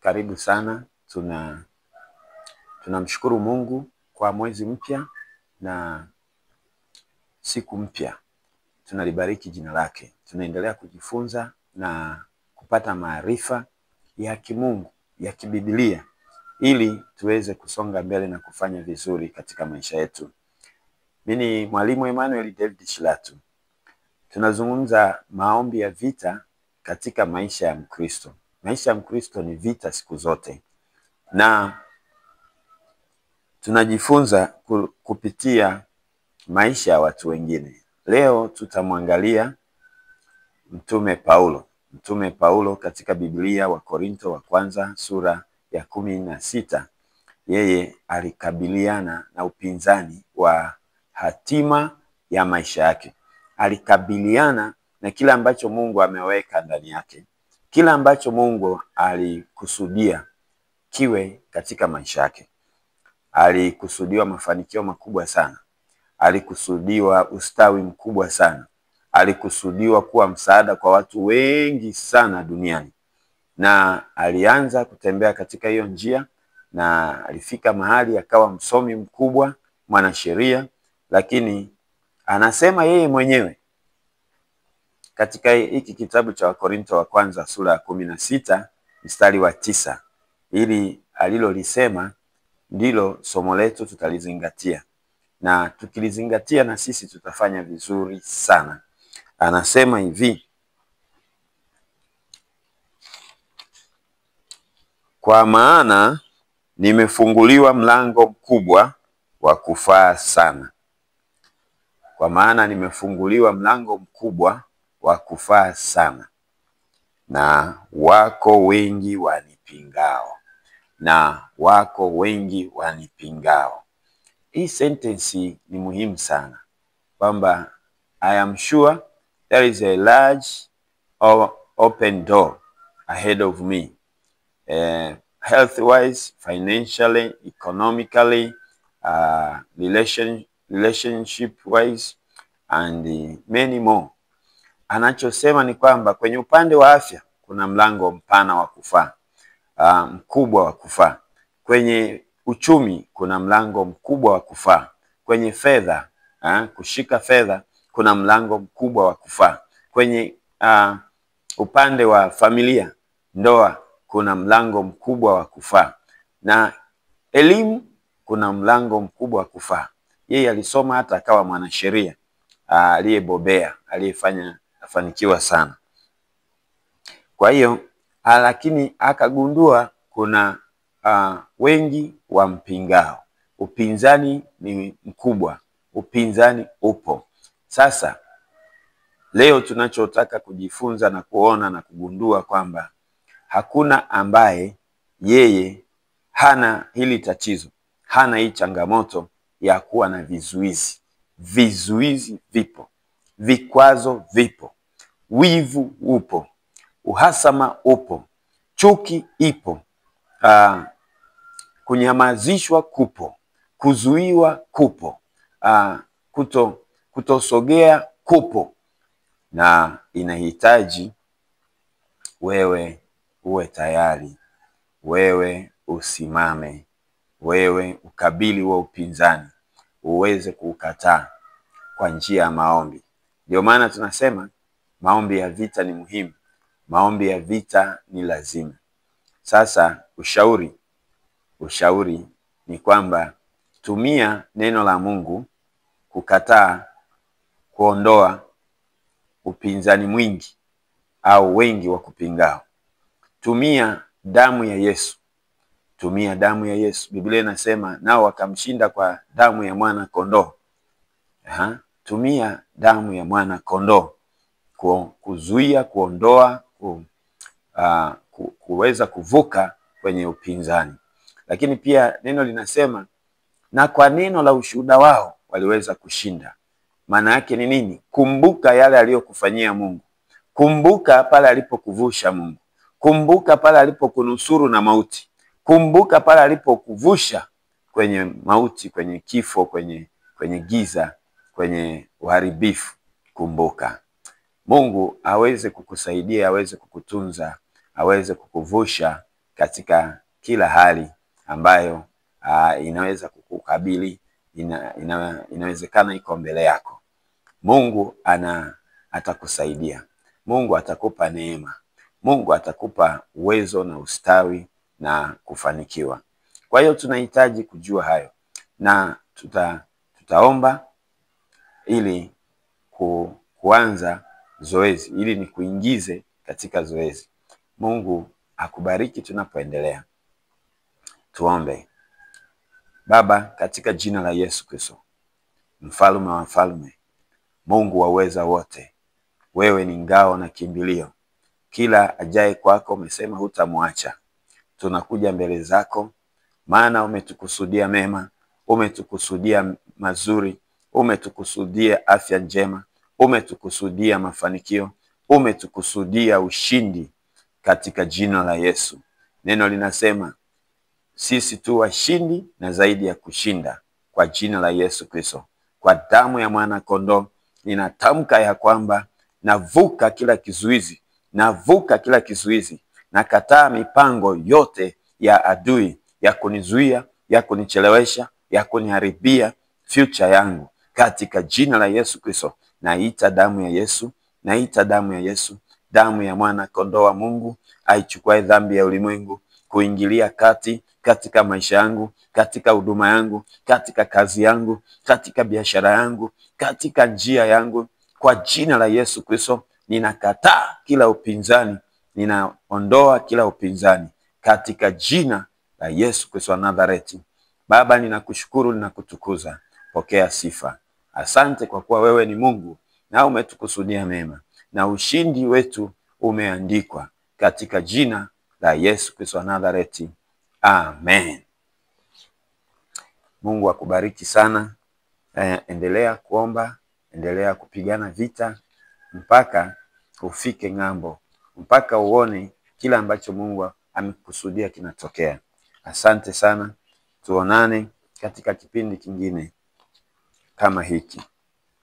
Karibu sana. Tunamshukuru Mungu kwa mwezi mpya na siku mpya. Tunalibariki jina lake. Tunaendelea kujifunza na kupata maarifa ya kimungu, ya kibiblia, ili tuweze kusonga mbele na kufanya vizuri katika maisha yetu. Mimi ni Mwalimu Emmanuel David Shilatu. Tunazungumza maombi ya vita katika maisha ya Mkristo. Maisha ya Mkristo ni vita siku zote. Na tunajifunza kupitia maisha ya watu wengine. Leo tutamwangalia Mtume Paulo. Mtume Paulo katika Biblia, Wakorintho wa kwanza sura ya 16. Yeye alikabiliana na upinzani wa hatima ya maisha yake. Alikabiliana na kila ambacho Mungu ameweka ndani yake. Kila ambacho Mungu alikusudia kiwe katika maisha yake. Alikusudiwa mafanikio makubwa sana. Alikusudiwa ustawi mkubwa sana. Alikusudiwa kuwa msaada kwa watu wengi sana duniani. Na alianza kutembea katika hiyo njia, na alifika mahali akawa msomi mkubwa, mwanasheria. Lakini anasema yeye mwenyewe katika hiki kitabu cha Wakorintho wa kwanza sura ya 16 mstari wa 9. Ili alilolisema ndilo somo letu tutalizingatia. Na tukilizingatia na sisi tutafanya vizuri sana. Anasema hivi: kwa maana nimefunguliwa mlango mkubwa wa kufaa sana. Kwa maana nimefunguliwa mlango mkubwa wa kufaa sana, na wako wengi wanipingao. Na wako wengi wanipingao. Hii sentence ni muhimu sana, kwamba I am sure there is a large open door ahead of me, health wise, financially, economically, relationship wise and many more. Anachosema ni kwamba kwenye upande wa afya kuna mlango mpana wa kufaa, mkubwa wa kufaa. Kwenye uchumi kuna mlango mkubwa wa kufaa. Kwenye fedha, kushika fedha, kuna mlango mkubwa wa kufaa. Kwenye upande wa familia, ndoa, kuna mlango mkubwa wa kufaa. Na elimu, kuna mlango mkubwa wa kufaa. Yeye alisoma hata akawa mwanasheria aliyebobea, aliyefanya afanikiwa sana. Kwa hiyo lakini akagundua kuna wengi wampingao. Upinzani ni mkubwa. Upinzani upo. Sasa leo tunachotaka kujifunza na kuona na kugundua kwamba hakuna ambaye yeye hana hili tatizo, hana hii changamoto ya kuwa na vizuizi. Vizuizi vipo. Vikwazo vipo. Wivu upo. Uhasama upo. Chuki ipo. Kunyamazishwa kupo. Kuzuiwa kupo. Kutosogea kupo. Na inahitaji wewe uwe tayari. Wewe usimame. Wewe ukabili wa upinzani. Uweze kukataa kwa njia ya maombi. Ndio maana tunasema maombi ya vita ni muhimu. Maombi ya vita ni lazima. Sasa ushauri ni kwamba tumia neno la Mungu kukataa, kuondoa upinzani mwingi au wengi wa kupingao. Tumia damu ya Yesu. Tumia damu ya Yesu. Biblia inasema nao wakamshinda kwa damu ya mwana kondoo. Tumia damu ya mwana kondoo kuzuia, kuondoa, kuweza kuvuka kwenye upinzani. Lakini pia neno linasema na kwa neno la ushuhuda wao waliweza kushinda. Maana yake ni nini? Kumbuka yale aliyokufanyia Mungu. Kumbuka pale alipokuvusha Mungu. Kumbuka pale alipokunusuru na mauti. Kumbuka pale alipokuvusha kwenye mauti, kwenye kifo, kwenye giza, kwenye uharibifu. Kumbuka. Mungu aweze kukusaidia, aweze kukutunza, aweze kukuvusha katika kila hali ambayo inaweza kukukabili, inawezekana iko mbele yako. Mungu atakusaidia. Mungu atakupa neema. Mungu atakupa uwezo na ustawi na kufanikiwa. Kwa hiyo tunahitaji kujua hayo, na tutaomba ili kuanza zoezi, ili ni kuingize katika zoezi. Mungu akubariki tunapoendelea. Tuombe. Baba, katika jina la Yesu Kristo, mfalme wa wafalme, Mungu wa uweza wote, wewe ni ngao na kimbilio. Kila ajaye kwako umesema hutamwacha. Tunakuja mbele zako, maana umetukusudia mema, umetukusudia mazuri, umetukusudia afya njema, umetukusudia mafanikio, umetukusudia ushindi katika jina la Yesu. Neno linasema sisi tu washindi na zaidi ya kushinda kwa jina la Yesu Kristo. Kwa damu ya mwana kondoo ninatamka ya kwamba navuka kila kizuizi, navuka kila kizuizi, nakataa mipango yote ya adui ya kunizuia, ya kunichelewesha, ya kuniharibia future yangu katika jina la Yesu Kristo. Naita damu ya Yesu, naita damu ya Yesu, damu ya mwana kondoo wa Mungu aichukue dhambi ya ulimwengu, kuingilia kati katika maisha yangu, katika huduma yangu, katika kazi yangu, katika biashara yangu, katika njia yangu. Kwa jina la Yesu Kristo ninakataa kila upinzani, ninaondoa kila upinzani katika jina la Yesu Kristo wa Nazareti. Baba, ninakushukuru, ninakutukuza. Pokea sifa. Asante kwa kuwa wewe ni Mungu na umetukusudia mema, na ushindi wetu umeandikwa katika jina la Yesu Kristo wa Nazareti. Amen. Mungu akubariki sana. Endelea kuomba, endelea kupigana vita mpaka ufike ng'ambo, mpaka uone kila ambacho Mungu amekusudia kinatokea. Asante sana. Tuonane katika kipindi kingine kama hiki.